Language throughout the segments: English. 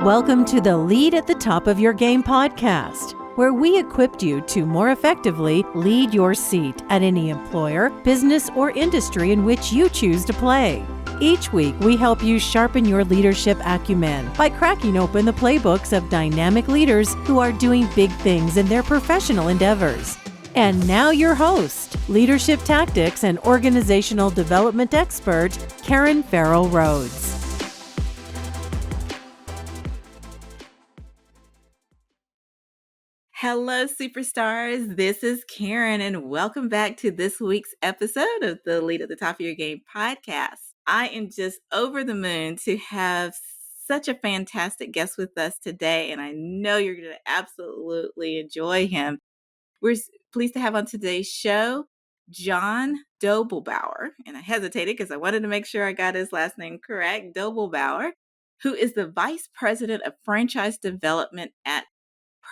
Welcome to the Lead at the Top of Your Game podcast, where we equipped you to more effectively lead your seat at any employer, business, or industry in which you choose to play. Each week, we help you sharpen your leadership acumen by cracking open the playbooks of dynamic leaders who are doing big things in their professional endeavors. And now your host, leadership tactics and organizational development expert, Karen Farrell-Rhodes. Hello, superstars. This is Karen, and welcome back to this week's episode of the Lead at the Top of Your Game podcast. I am just over the moon to have such a fantastic guest with us today, and I know you're going to absolutely enjoy him. We're pleased to have on today's show John Dobelbower, and I hesitated because I wanted to make sure I got his last name correct, Dobelbower, who is the Vice President of Franchise Development at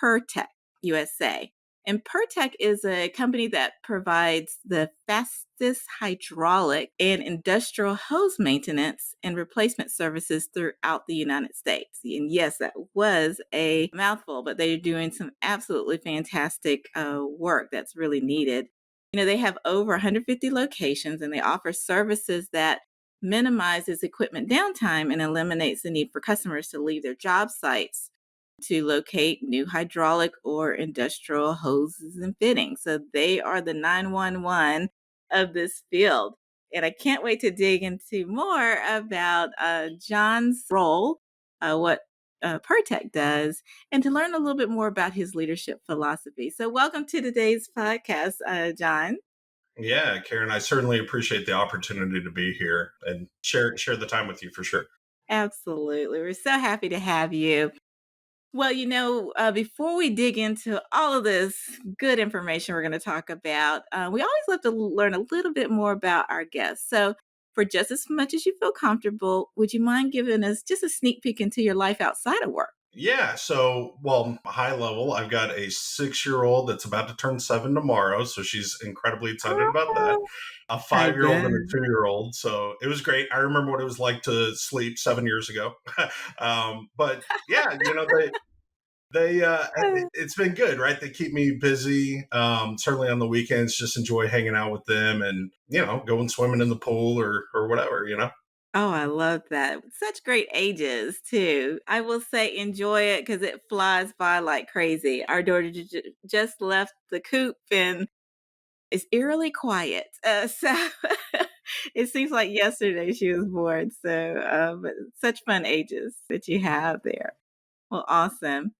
PIRTEK USA. And PIRTEK is a company that provides the fastest hydraulic and industrial hose maintenance and replacement services throughout the United States. And yes, that was a mouthful, but they're doing some absolutely fantastic work that's really needed. You know, they have over 150 locations and they offer services that minimizes equipment downtime and eliminates the need for customers to leave their job sites to locate new hydraulic or industrial hoses and fittings. So they are the 911 of this field. And I can't wait to dig into more about John's role, what PIRTEK does, and to learn a little bit more about his leadership philosophy. So welcome to today's podcast, John. Yeah, Karen, I certainly appreciate the opportunity to be here and share the time with you for sure. Absolutely. We're so happy to have you. Well, you know, before we dig into all of this good information we're going to talk about, we always love to learn a little bit more about our guests. So for just as much as you feel comfortable, would you mind giving us just a sneak peek into your life outside of work? Yeah, so, high level, I've got a 6-year-old that's about to turn 7 tomorrow, so she's incredibly excited about that. A 5-year-old and a 2-year-old, so it was great. I remember what it was like to sleep 7 years ago. But yeah, it's been good, right? They keep me busy. Certainly on the weekends, just enjoy hanging out with them and, going swimming in the pool or whatever. Oh, I love that. Such great ages, too. I will say enjoy it because it flies by like crazy. Our daughter just left the coop and it's eerily quiet. So it seems like yesterday she was born. So, but such fun ages that you have there. Well, awesome.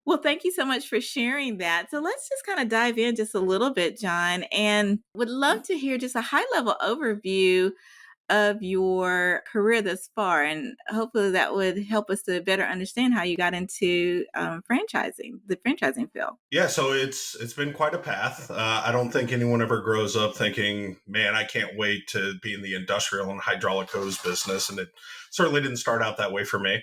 Well, thank you so much for sharing that. So let's just kind of dive in just a little bit, John, and would love to hear just a high level overview of your career thus far. And hopefully that would help us to better understand how you got into the franchising field. Yeah, so it's been quite a path. I don't think anyone ever grows up thinking, man, I can't wait to be in the industrial and hydraulic hose business. And it certainly didn't start out that way for me.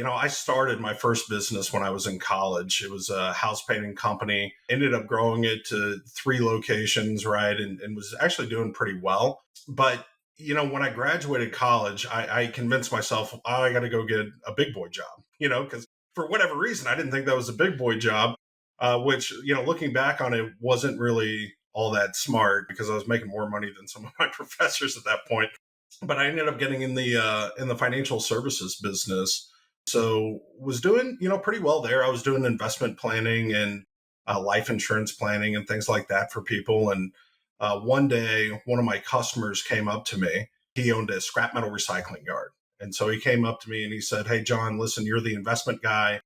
I started my first business when I was in college. It was a house painting company, ended up growing it to 3 locations, right? And was actually doing pretty well. But when I graduated college, I convinced myself, I got to go get a big boy job, because for whatever reason, I didn't think that was a big boy job, which, looking back on it, wasn't really all that smart because I was making more money than some of my professors at that point. But I ended up getting in the financial services business. So was doing, pretty well there. I was doing investment planning and life insurance planning and things like that for people. And one day, one of my customers came up to me. He owned a scrap metal recycling yard. And so he came up to me and he said, hey, John, listen, you're the investment guy.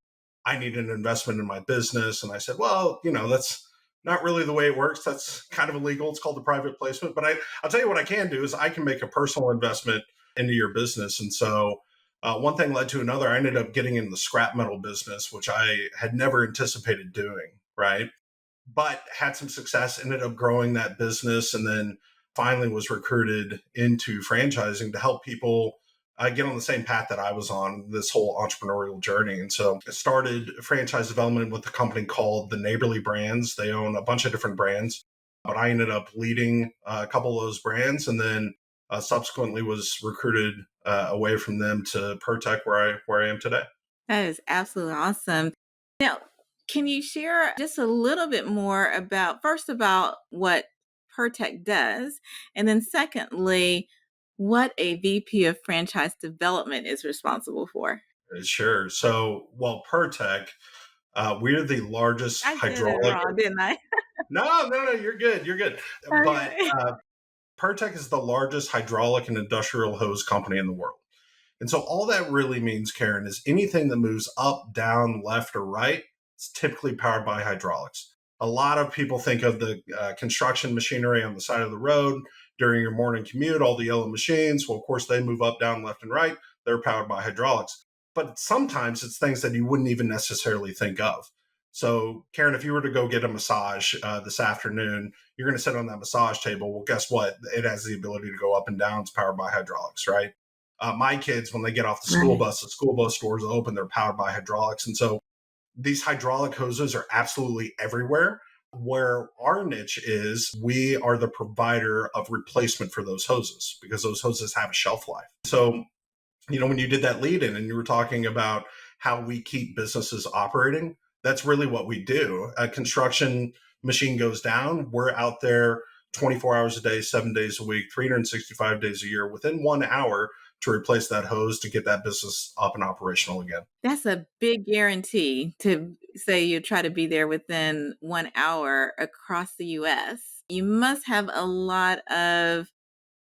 I need an investment in my business. And I said, well, that's not really the way it works. That's kind of illegal. It's called a private placement. But I'll tell you what I can do is I can make a personal investment into your business. And so one thing led to another. I ended up getting in the scrap metal business, which I had never anticipated doing, right? But had some success, ended up growing that business, and then finally was recruited into franchising to help people get on the same path that I was on, this whole entrepreneurial journey. And so I started franchise development with a company called the Neighborly Brands. They own a bunch of different brands, but I ended up leading a couple of those brands, and then subsequently was recruited away from them to PIRTEK, where I am today. That is absolutely awesome. Now, can you share just a little bit more about, first, about what PIRTEK does, and then secondly, what a VP of franchise development is responsible for? Sure. So, well, PIRTEK, we're the largest I said it hydraulic. wrong, didn't I? No, you're good. You're good. But Okay. PIRTEK is the largest hydraulic and industrial hose company in the world. And so all that really means, Karen, is anything that moves up, down, left, or right, it's typically powered by hydraulics. A lot of people think of the construction machinery on the side of the road during your morning commute, all the yellow machines. Well, of course, they move up, down, left, and right. They're powered by hydraulics. But sometimes it's things that you wouldn't even necessarily think of. So, Karen, if you were to go get a massage this afternoon, you're going to sit on that massage table. Well, guess what? It has the ability to go up and down. It's powered by hydraulics, right? My kids, when they get off Right. the school bus doors are open, they're powered by hydraulics. And so these hydraulic hoses are absolutely everywhere. Where our niche is, we are the provider of replacement for those hoses because those hoses have a shelf life. So, when you did that lead in and you were talking about how we keep businesses operating, that's really what we do. A construction machine goes down, we're out there 24 hours a day, 7 days a week, 365 days a year, within 1 hour to replace that hose to get that business up and operational again. That's a big guarantee to say you try to be there within 1 hour across the US. You must have a lot of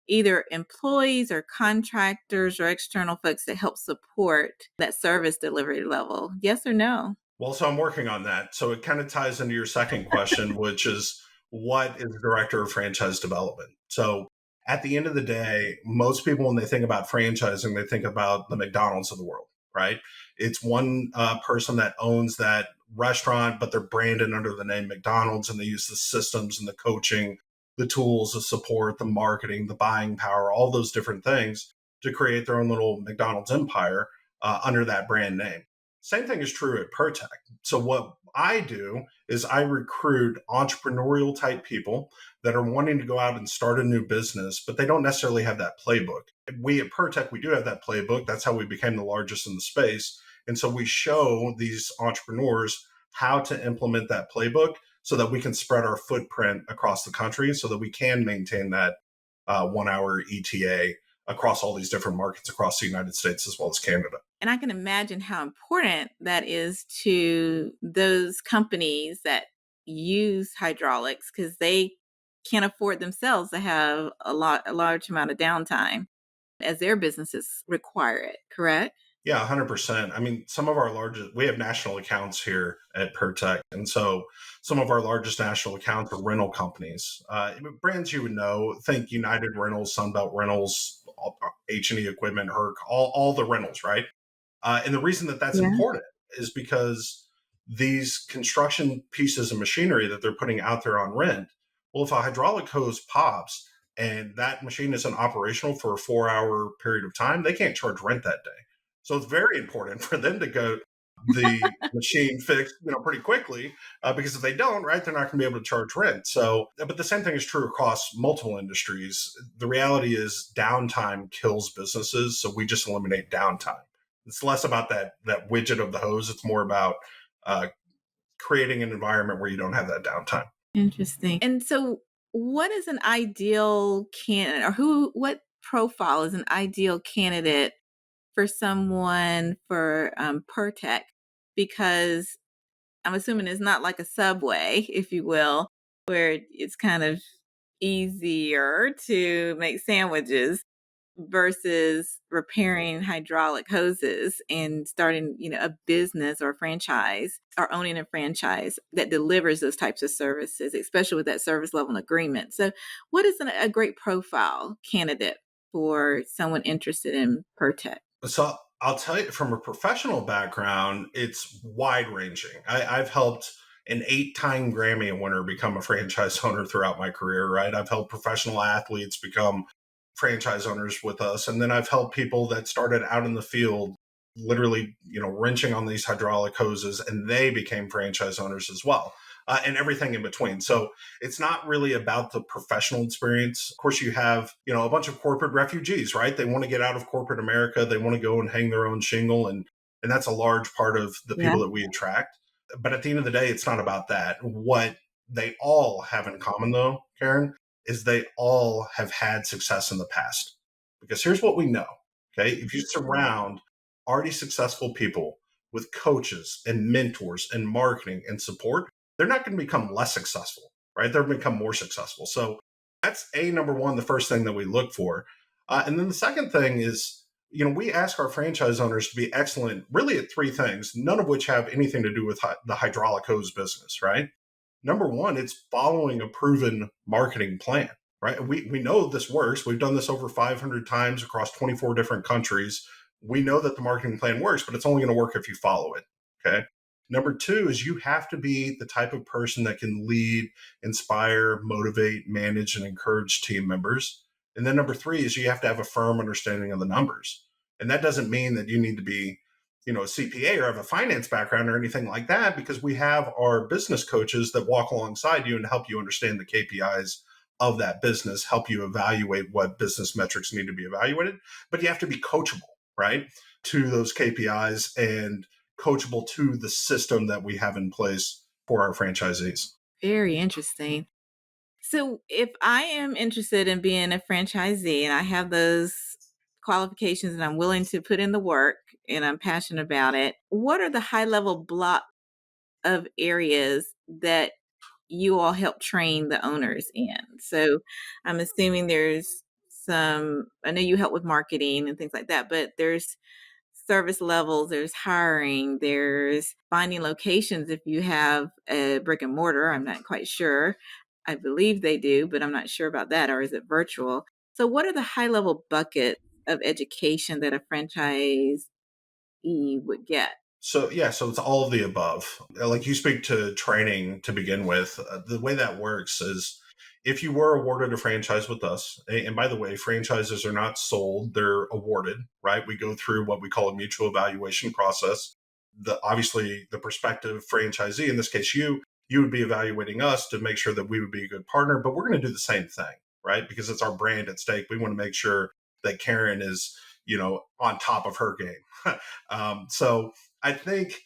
either employees or contractors or external folks that help support that service delivery level. Yes or no? Well, so I'm working on that. So it kind of ties into your second question, which is what is director of franchise development? So at the end of the day, most people, when they think about franchising, they think about the McDonald's of the world, right? It's one person that owns that restaurant, but they're branded under the name McDonald's and they use the systems and the coaching, the tools, the support, the marketing, the buying power, all those different things to create their own little McDonald's empire under that brand name. Same thing is true at PIRTEK. So what I do is I recruit entrepreneurial type people that are wanting to go out and start a new business, but they don't necessarily have that playbook. We at PIRTEK, we do have that playbook. That's how we became the largest in the space. And so we show these entrepreneurs how to implement that playbook so that we can spread our footprint across the country so that we can maintain that 1 hour ETA across all these different markets across the United States as well as Canada. And I can imagine how important that is to those companies that use hydraulics because they can't afford themselves to have a large amount of downtime as their businesses require it, correct? Yeah, 100%. I mean, some of our largest, we have national accounts here at PIRTEK. And so some of our largest national accounts are rental companies. Brands you would know, think United Rentals, Sunbelt Rentals, H&E Equipment, Herc, all the rentals, right? And the reason that that's Yeah. important is because these construction pieces of machinery that they're putting out there on rent, well, if a hydraulic hose pops and that machine isn't operational for a 4 hour period of time, they can't charge rent that day. So it's very important for them to go the machine fixed, pretty quickly, because if they don't, right, they're not going to be able to charge rent. So, but the same thing is true across multiple industries. The reality is downtime kills businesses, so we just eliminate downtime. It's less about that widget of the hose. It's more about uh, creating an environment where you don't have that downtime. Interesting. And so what is an ideal candidate, or what profile is an ideal candidate for someone for PIRTEK? Because I'm assuming it's not like a Subway, if you will, where it's kind of easier to make sandwiches versus repairing hydraulic hoses and starting, a business or a franchise or owning a franchise that delivers those types of services, especially with that service level agreement. So, what is a great profile candidate for someone interested in PIRTEK? So I'll tell you from a professional background, it's wide ranging. I've helped an 8-time Grammy winner become a franchise owner throughout my career, right? I've helped professional athletes become franchise owners with us. And then I've helped people that started out in the field, literally, wrenching on these hydraulic hoses, and they became franchise owners as well. And everything in between. So it's not really about the professional experience. Of course, you have, a bunch of corporate refugees, right? They want to get out of corporate America. They want to go and hang their own shingle and And that's a large part of the Yeah. people that we attract. But at the end of the day, it's not about that. What they all have in common, though, Karen, is they all have had success in the past. Because here's what we know, okay? If you surround already successful people with coaches and mentors and marketing and support, they're not going to become less successful, right? They're going to become more successful. So that's number one, the first thing that we look for. And then the second thing is, we ask our franchise owners to be excellent really at three things, none of which have anything to do with the hydraulic hose business, right? Number one, it's following a proven marketing plan, right? We know this works. We've done this over 500 times across 24 different countries. We know that the marketing plan works, but it's only going to work if you follow it, okay? Number two is you have to be the type of person that can lead, inspire, motivate, manage, and encourage team members. And then number three is you have to have a firm understanding of the numbers. And that doesn't mean that you need to be, a CPA or have a finance background or anything like that, because we have our business coaches that walk alongside you and help you understand the KPIs of that business, help you evaluate what business metrics need to be evaluated. But you have to be coachable, right, to those KPIs and coachable to the system that we have in place for our franchisees. Very interesting. So if I am interested in being a franchisee and I have those qualifications and I'm willing to put in the work and I'm passionate about it, what are the high level block of areas that you all help train the owners in? So I'm assuming there's I know you help with marketing and things like that, but there's service levels, there's hiring, there's finding locations if you have a brick and mortar. I'm not quite sure. I believe they do, but I'm not sure about that. Or is it virtual? So what are the high level buckets of education that a franchisee would get? So it's all of the above. Like you speak to training to begin with. The way that works is if you were awarded a franchise with us, and by the way, franchises are not sold, they're awarded, right? We go through what we call a mutual evaluation process. Obviously the prospective franchisee, in this case you would be evaluating us to make sure that we would be a good partner, but we're going to do the same thing, right? Because it's our brand at stake. We want to make sure that Karen is, on top of her game. So I think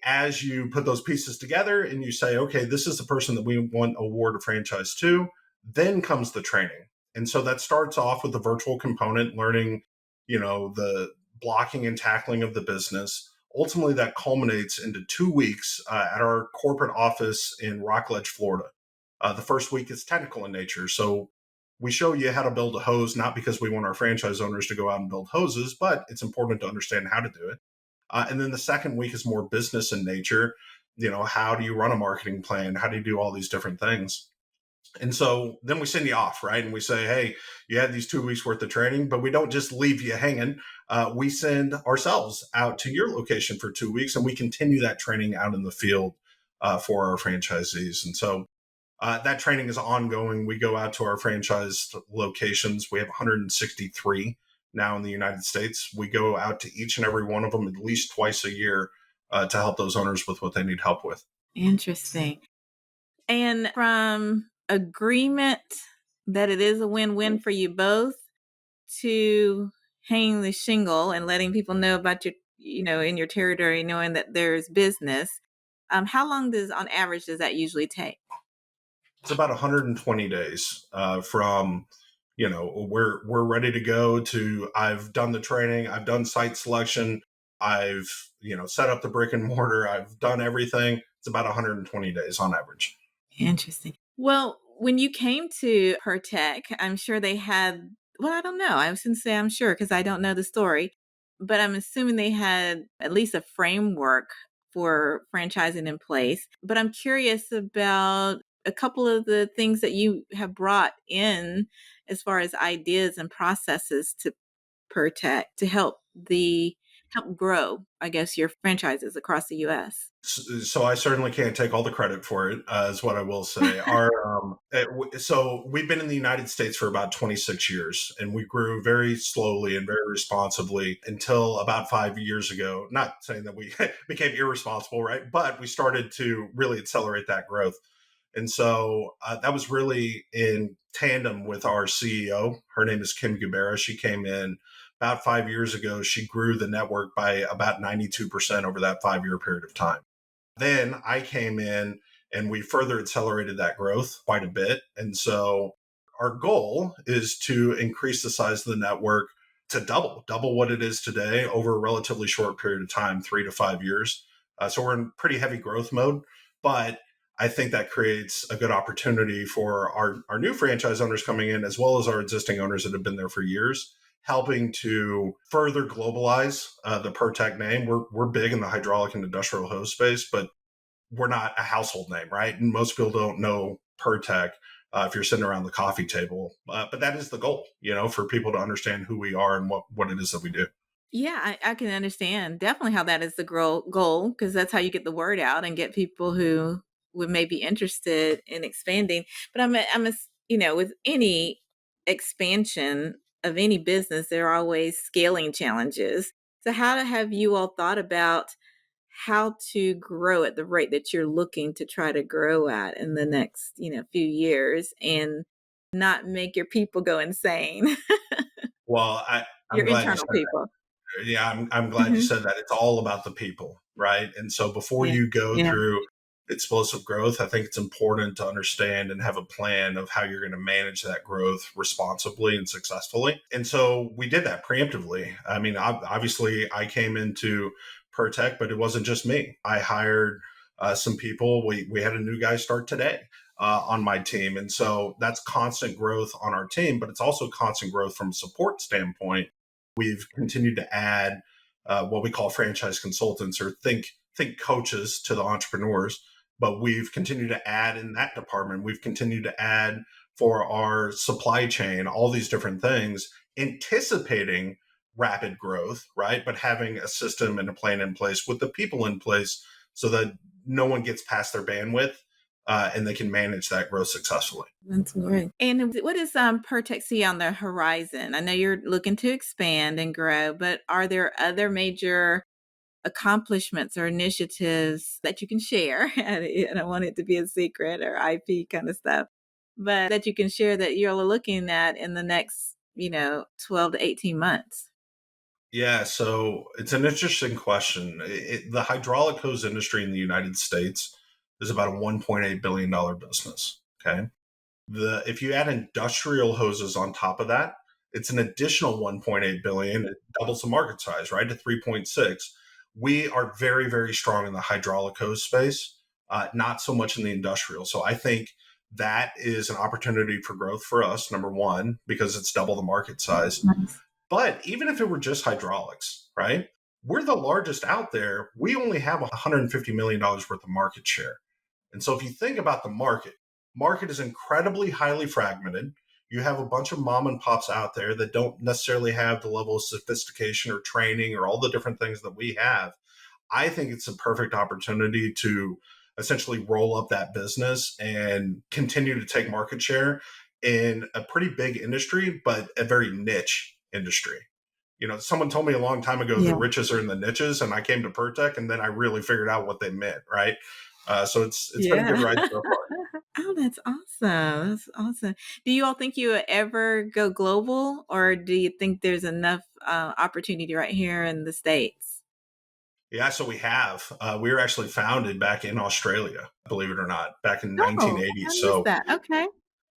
as you put those pieces together and you say, okay, this is the person that we want to award a franchise to, then comes the training. And so that starts off with the virtual component, learning, the blocking and tackling of the business. Ultimately, that culminates into 2 weeks at our corporate office in Rockledge, Florida. The first week is technical in nature. So we show you how to build a hose, not because we want our franchise owners to go out and build hoses, but it's important to understand how to do it. And then the second week is more business in nature. How do you run a marketing plan? How do you do all these different things? And so then we send you off, right? And we say, hey, you had these 2 weeks worth of training, but we don't just leave you hanging. We send ourselves out to your location for 2 weeks and we continue that training out in the field for our franchisees. And so that training is ongoing. We go out to our franchise locations. We have 163 now in the United States. We go out to each and every one of them at least twice a year to help those owners with what they need help with. Interesting. And from agreement that it is a win-win for you both to hanging the shingle and letting people know about your, in your territory, knowing that there's business, how long on average does that usually take? It's about 120 days from, we're ready to go to I've done the training, I've done site selection, I've, set up the brick and mortar, I've done everything. It's about 120 days on average. Interesting. Well, when you came to PIRTEK, I'm sure they had, well, I don't know. I was going to say I'm sure because I don't know the story, but I'm assuming they had at least a framework for franchising in place. But I'm curious about a couple of the things that you have brought in as far as ideas and processes to PIRTEK to help grow, I guess, your franchises across the U.S. So I certainly can't take all the credit for it, is what I will say. So we've been in the United States for about 26 years, and we grew very slowly and very responsibly until about 5 years ago. Not saying that we became irresponsible, right? But we started to really accelerate that growth. And so that was really in tandem with our CEO. Her name is Kim Gubera. She came in about 5 years ago, she grew the network by about 92% over that 5 year period of time. Then I came in and we further accelerated that growth quite a bit. And so our goal is to increase the size of the network to double what it is today over a relatively short period of time, 3 to 5 years. So we're in pretty heavy growth mode, but I think that creates a good opportunity for our new franchise owners coming in, as well as our existing owners that have been there for years, helping to further globalize the PIRTEK name. We're big in the hydraulic and industrial hose space, but we're not a household name, right? And most people don't know PIRTEK if you're sitting around the coffee table. But that is the goal, for people to understand who we are and what it is that we do. Yeah, I can understand definitely how that is the goal, because that's how you get the word out and get people who may be interested in expanding. But with any expansion of any business, there are always scaling challenges. So how have you all thought about how to grow at the rate that you're looking to try to grow at in the next, few years, and not make your people go insane, Well, I'm your glad you internal said people? that. Yeah, I'm glad you Hmm. said that. It's all about the people, right? And so before Yeah. you go Yeah. through explosive growth, I think it's important to understand and have a plan of how you're going to manage that growth responsibly and successfully. And so we did that preemptively. I mean, obviously, I came into PIRTEK, but it wasn't just me. I hired some people. We had a new guy start today on my team. And so that's constant growth on our team, but it's also constant growth from a support standpoint. We've continued to add what we call franchise consultants, or think coaches to the entrepreneurs. But we've continued to add in that department. We've continued to add for our supply chain, all these different things, anticipating rapid growth, right? But having a system and a plan in place with the people in place so that no one gets past their bandwidth and they can manage that growth successfully. That's great. And what is PIRTEK see on the horizon? I know you're looking to expand and grow, but are there other major accomplishments or initiatives that you can share? And I don't want it to be a secret or IP kind of stuff, but that you can share that you're looking at in the next, 12 to 18 months. Yeah, so it's an interesting question. The hydraulic hose industry in the United States is about a $1.8 billion business. Okay. If you add industrial hoses on top of that, it's an additional 1.8 billion. It doubles the market size, right, to 3.6. We are very, very strong in the hydraulic hose space, not so much in the industrial. So I think that is an opportunity for growth for us, number one, because it's double the market size. Nice. But even if it were just hydraulics, right, we're the largest out there. We only have $150 million worth of market share. And so if you think about the market is incredibly highly fragmented. You have a bunch of mom and pops out there that don't necessarily have the level of sophistication or training or all the different things that we have. I think it's a perfect opportunity to essentially roll up that business and continue to take market share in a pretty big industry, but a very niche industry. Someone told me a long time ago, the Yeah. riches are in the niches, and I came to PIRTEK, and then I really figured out what they meant, right? So it's been a good Yeah. ride so far. Oh, that's awesome. That's awesome. Do you all think you would ever go global, or do you think there's enough opportunity right here in the States? Yeah, so we have. We were actually founded back in Australia, believe it or not, back in Oh, 1980. I missed So that. Okay.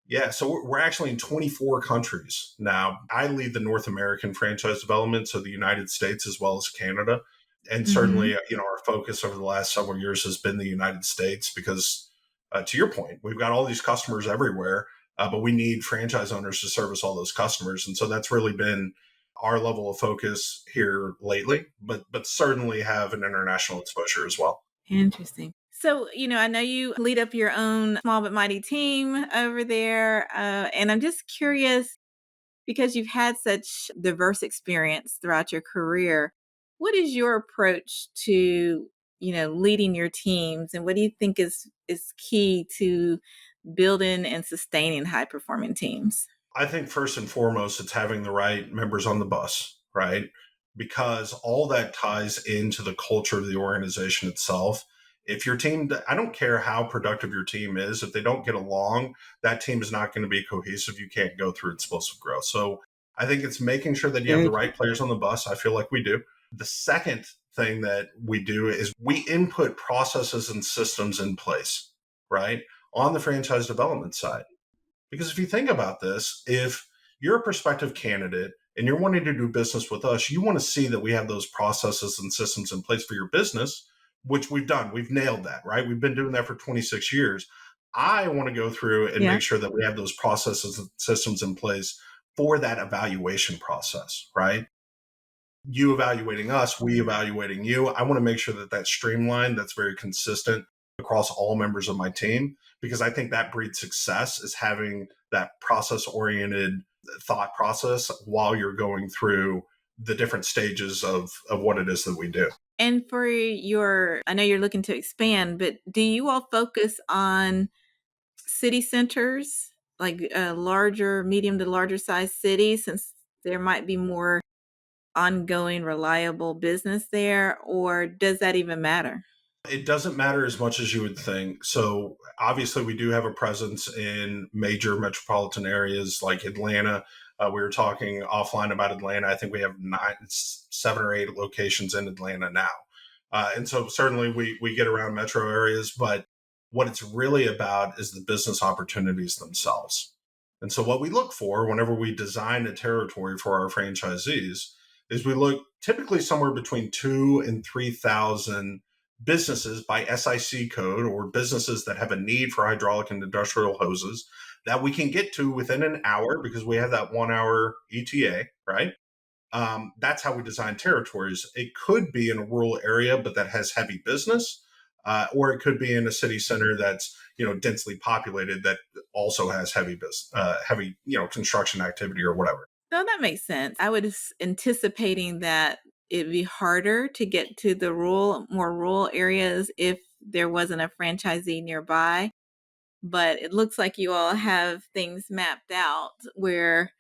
yeah, so we're actually in 24 countries now. I lead the North American franchise development, so the United States as well as Canada. And Hmm. certainly, our focus over the last several years has been the United States because, to your point, we've got all these customers everywhere, but we need franchise owners to service all those customers. And so that's really been our level of focus here lately, but certainly have an international exposure as well. Interesting. So, I know you lead up your own small but mighty team over there. And I'm just curious, because you've had such diverse experience throughout your career, what is your approach to, leading your teams? And what do you think is key to building and sustaining high performing teams? I think first and foremost, it's having the right members on the bus, right? Because all that ties into the culture of the organization itself. If your team, I don't care how productive your team is, if they don't get along, that team is not going to be cohesive. You can't go through explosive growth. So I think it's making sure that you have the right players on the bus. I feel like we do. The second thing that we do is we input processes and systems in place, right, on the franchise development side. Because if you think about this, if you're a prospective candidate and you're wanting to do business with us, you want to see that we have those processes and systems in place for your business, which we've done. We've nailed that, right? We've been doing that for 26 years. I want to go through and make sure that we have those processes and systems in place for that evaluation process, right? You evaluating us, we evaluating you. I want to make sure that that's streamlined, that's very consistent across all members of my team, because I think that breeds success is having that process oriented thought process while you're going through the different stages of what it is that we do. And for I know you're looking to expand, but do you all focus on city centers, like larger, medium to larger size cities, since there might be more ongoing, reliable business there, or does that even matter? It doesn't matter as much as you would think. So obviously we do have a presence in major metropolitan areas like Atlanta. We were talking offline about Atlanta. I think we have 7 or 8 locations in Atlanta now. And so certainly we get around metro areas, but what it's really about is the business opportunities themselves. And so what we look for whenever we design a territory for our franchisees is we look typically somewhere between 2 and 3,000 businesses by SIC code, or businesses that have a need for hydraulic and industrial hoses that we can get to within an hour because we have that 1 hour ETA, right? That's how we design territories. It could be in a rural area, but that has heavy business, or it could be in a city center that's densely populated that also has heavy business, heavy construction activity or whatever. No, that makes sense. I was anticipating that it'd be harder to get to the more rural areas if there wasn't a franchisee nearby. But it looks like you all have things mapped out where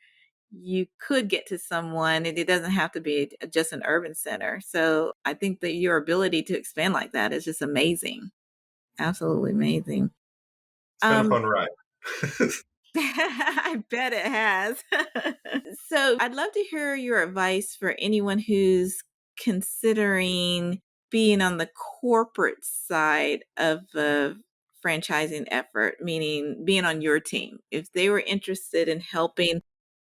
you could get to someone, and it doesn't have to be just an urban center. So I think that your ability to expand like that is just amazing. Absolutely amazing. It's been a fun ride. I bet it has. So I'd love to hear your advice for anyone who's considering being on the corporate side of a franchising effort, meaning being on your team. If they were interested in helping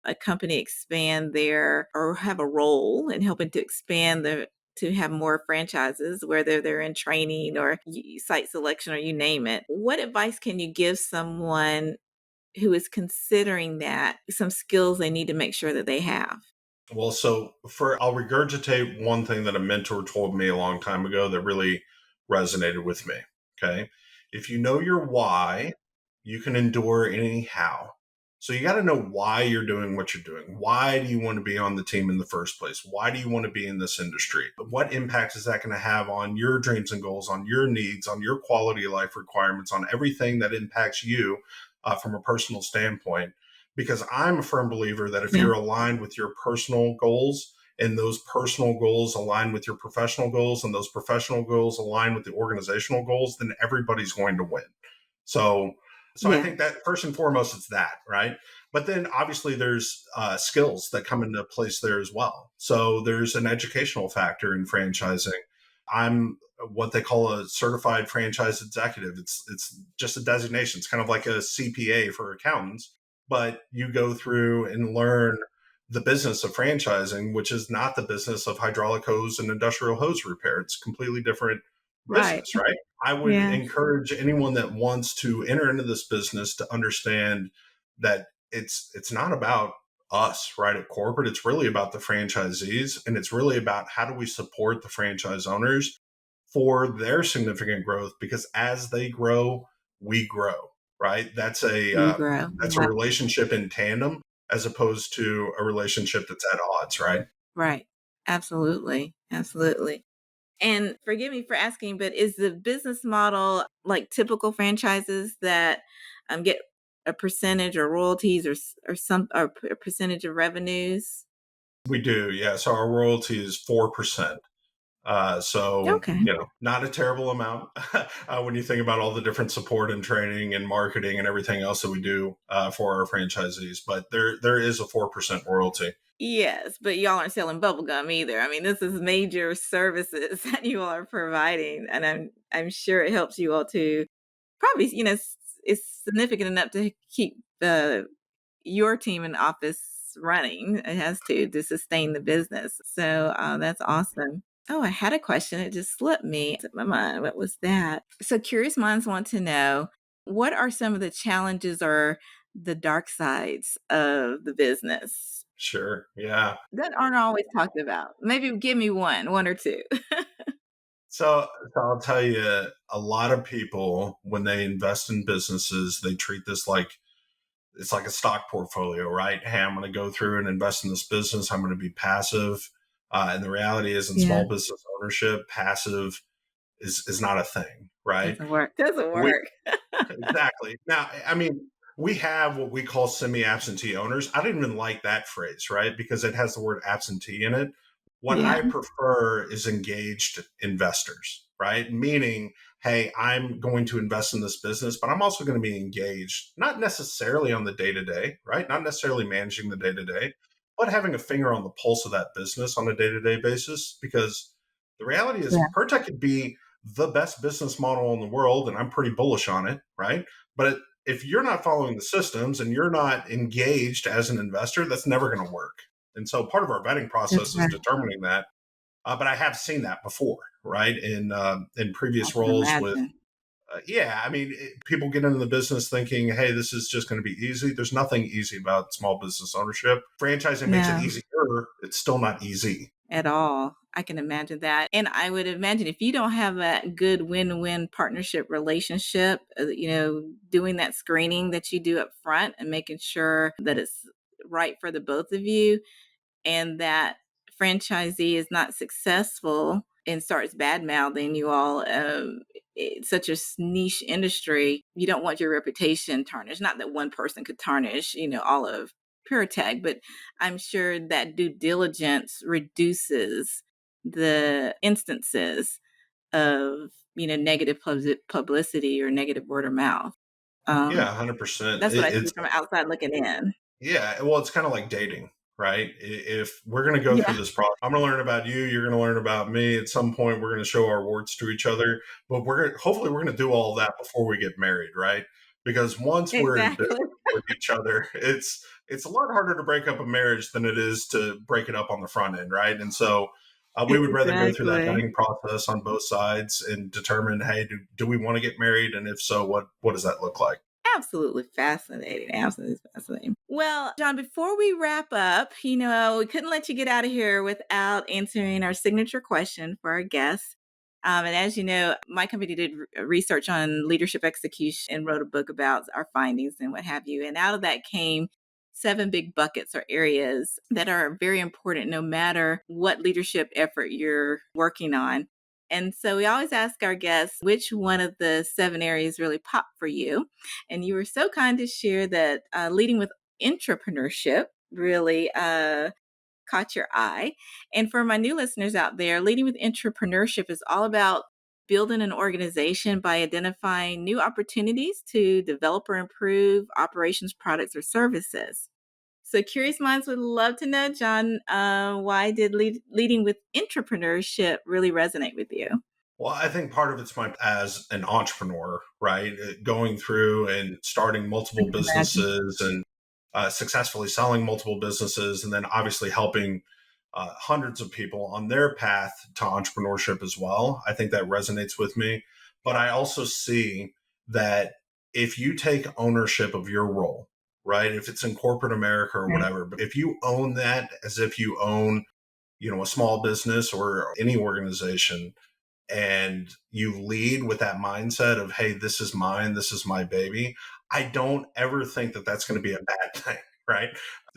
a company expand or have a role in helping to expand to have more franchises, whether they're in training or site selection or you name it, what advice can you give someone who is considering that, some skills they need to make sure that they have? Well, I'll regurgitate one thing that a mentor told me a long time ago that really resonated with me. Okay. If you know your why, you can endure any how. So you got to know why you're doing what you're doing. Why do you want to be on the team in the first place? Why do you want to be in this industry? What impact is that going to have on your dreams and goals, on your needs, on your quality of life requirements, on everything that impacts you from a personal standpoint? Because I'm a firm believer that if you're aligned with your personal goals, and those personal goals align with your professional goals, and those professional goals align with the organizational goals, then everybody's going to win. So I think that first and foremost, it's that, right? But then obviously there's skills that come into place there as well. So there's an educational factor in franchising. I'm what they call a certified franchise executive. It's just a designation. It's kind of like a CPA for accountants, but you go through and learn the business of franchising, which is not the business of hydraulic hose and industrial hose repair. It's completely different business, right? I would encourage anyone that wants to enter into this business to understand that it's not about us, right, at corporate. It's really about the franchisees, and it's really about how do we support the franchise owners for their significant growth, because as they grow, we grow, right? That's a relationship in tandem as opposed to a relationship that's at odds, right? Right. Absolutely. Absolutely. And forgive me for asking, but is the business model like typical franchises that get a percentage or royalties or a percentage of revenues? We do, yeah. So our royalty is 4%. Okay. Not a terrible amount when you think about all the different support and training and marketing and everything else that we do for our franchisees. But there is a 4% royalty. Yes, but y'all aren't selling bubble gum either. I mean, this is major services that you all are providing, and I'm sure it helps you all to probably, it's significant enough to keep your team in office running. It has to sustain the business. So that's awesome. Oh, I had a question. It just slipped me. It's in my mind. What was that? So curious minds want to know, what are some of the challenges or the dark sides of the business Sure. Yeah. that aren't always talked about? Maybe give me one or two. So I'll tell you, a lot of people, when they invest in businesses, they treat this like it's like a stock portfolio, right? Hey, I'm going to go through and invest in this business. I'm going to be passive. And the reality is, in Yeah, small business ownership, passive is not a thing, right? doesn't work. Doesn't We work. Exactly. Now, I mean, we have what we call semi-absentee owners. I don't even like that phrase, right? Because it has the word absentee in it. What Yeah, I prefer is engaged investors, right? Meaning, hey, I'm going to invest in this business, but I'm also going to be engaged, not necessarily on the day to day, right? Not necessarily managing the day to day, but having a finger on the pulse of that business on a day to day basis. Because the reality is, yeah, PIRTEK could be the best business model in the world, and I'm pretty bullish on it, right? But if you're not following the systems and you're not engaged as an investor, that's never going to work. And so part of our vetting that's process is right. determining that. But I have seen that before, right? In I previous can roles with, imagine. yeah, I mean, people get into the business thinking, hey, this is just going to be easy. There's nothing easy about small business ownership. Franchising makes it No. easier. It's still not easy. At all. I can imagine that. And I would imagine if you don't have a good win-win partnership relationship, doing that screening that you do up front and making sure that it's right for the both of you, and that franchisee is not successful and starts bad mouthing you all, it's such a niche industry. You don't want your reputation tarnished. Not that one person could tarnish, all of PureTech, but I'm sure that due diligence reduces the instances of negative publicity or negative word of mouth. Yeah, Um, 100%. that's what I see It's from outside looking in. Yeah, well, it's kind of like dating, right? If we're going to go through Yeah, this process, I'm going to learn about you, you're going to learn about me. At some point, we're going to show our warts to each other, but hopefully we're going to do all of that before we get married, right? Because once we're in business exactly. with each other, it's a lot harder to break up a marriage than it is to break it up on the front end, right? And so we would rather go through that Exactly. vetting process on both sides and determine, hey, do we want to get married, and if so, what does that look like? Absolutely fascinating. Absolutely fascinating. Well, John, before we wrap up, we couldn't let you get out of here without answering our signature question for our guests. And as you know, my company did research on leadership execution and wrote a book about our findings and what have you. And out of that came 7 big buckets or areas that are very important no matter what leadership effort you're working on. And so we always ask our guests which one of the 7 areas really popped for you. And you were so kind to share that leading with intrapreneurship really caught your eye. And for my new listeners out there, leading with intrapreneurship is all about building an organization by identifying new opportunities to develop or improve operations, products, or services. So, curious minds would love to know, John, why did leading with intrapreneurship really resonate with you? Well, I think part of it's my as an entrepreneur, right? Going through and starting I multiple can imagine. businesses and successfully selling multiple businesses, and then obviously helping hundreds of people on their path to entrepreneurship as well. I think that resonates with me. But I also see that if you take ownership of your role, right? If it's in corporate America or Right. whatever, but if you own that as if you own, a small business or any organization, and you lead with that mindset of, hey, this is mine, this is my baby, I don't ever think that that's going to be a bad thing, right?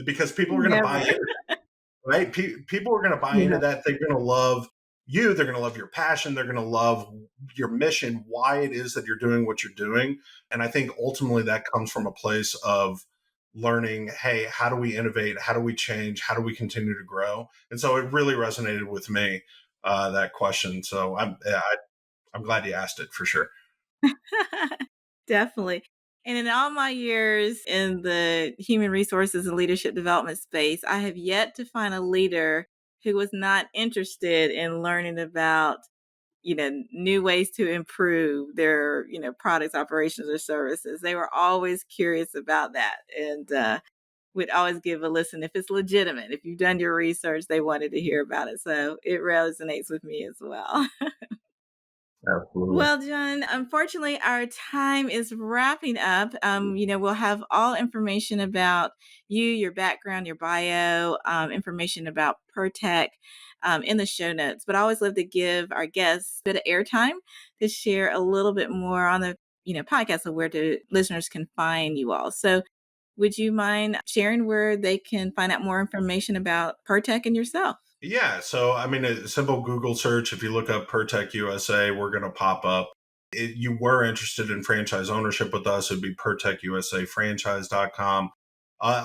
Because people are going to buy Never. in, right? People are going to buy into Yeah. that. They're going to love you. They're going to love your passion. They're going to love your mission, why it is that you're doing what you're doing. And I think ultimately that comes from a place of learning, hey, how do we innovate? How do we change? How do we continue to grow? And so it really resonated with me. that question. So I'm glad you asked it for sure. Definitely. And in all my years in the human resources and leadership development space, I have yet to find a leader who was not interested in learning about, new ways to improve their, products, operations, or services. They were always curious about that. And would always give a listen if it's legitimate. If you've done your research, they wanted to hear about it. So it resonates with me as well. Absolutely. Well, John, unfortunately, our time is wrapping up. We'll have all information about you, your background, your bio, information about PIRTEK in the show notes. But I always love to give our guests a bit of airtime to share a little bit more on the podcast of where listeners can find you all. So, would you mind sharing where they can find out more information about PIRTEK and yourself? Yeah. So, I mean, a simple Google search, if you look up PIRTEK USA, we're going to pop up. If you were interested in franchise ownership with us, it'd be PIRTEKUSAFranchise.com.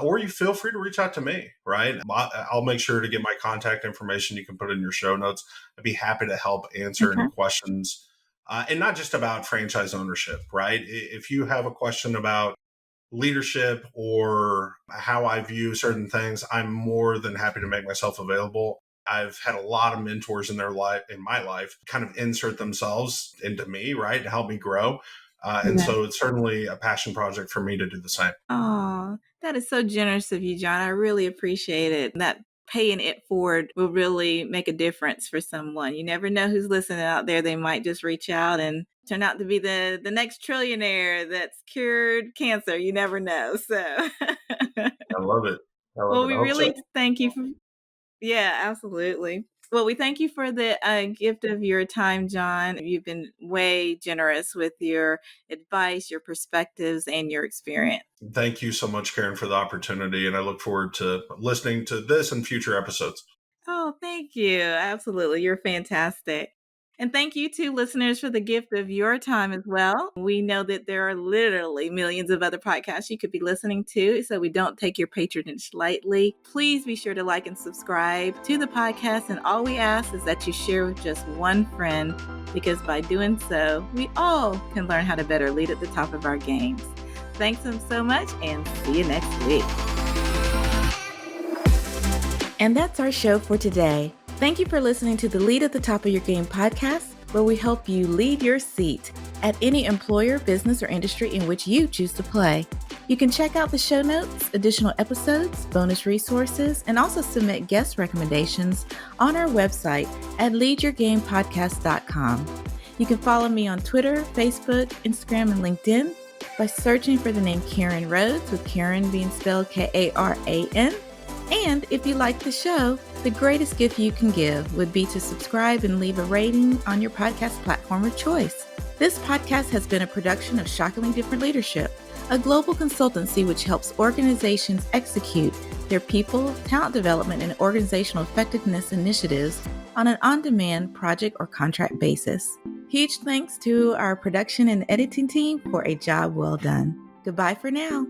Or you feel free to reach out to me, right? I'll make sure to get my contact information. You can put in your show notes. I'd be happy to help answer any questions. And not just about franchise ownership, right? If you have a question about leadership or how I view certain things, I'm more than happy to make myself available. I've had a lot of mentors in my life kind of insert themselves into me, right, to help me grow. And so it's certainly a passion project for me to do the same. Oh, that is so generous of you, John. I really appreciate it. That paying it forward will really make a difference for someone. You never know who's listening out there. They might just reach out and turn out to be the next trillionaire that's cured cancer. You never know. So I love it. well, we I hope really so. thank you for yeah, absolutely. Well, we thank you for the gift of your time, John. You've been way generous with your advice, your perspectives, and your experience. Thank you so much, Karen, for the opportunity. And I look forward to listening to this and future episodes. Oh, thank you. Absolutely. You're fantastic. And thank you to listeners for the gift of your time as well. We know that there are literally millions of other podcasts you could be listening to, so we don't take your patronage lightly. Please be sure to like and subscribe to the podcast. And all we ask is that you share with just one friend, because by doing so, we all can learn how to better lead at the top of our games. Thanks so much, and see you next week. And that's our show for today. Thank you for listening to the Lead at the Top of Your Game podcast, where we help you lead your seat at any employer, business, or industry in which you choose to play. You can check out the show notes, additional episodes, bonus resources, and also submit guest recommendations on our website at leadyourgamepodcast.com. You can follow me on Twitter, Facebook, Instagram, and LinkedIn by searching for the name Karen Rhodes, with Karen being spelled Karan. And if you like the show, the greatest gift you can give would be to subscribe and leave a rating on your podcast platform of choice. This podcast has been a production of Shockingly Different Leadership, a global consultancy which helps organizations execute their people, talent development, and organizational effectiveness initiatives on an on-demand project or contract basis. Huge thanks to our production and editing team for a job well done. Goodbye for now.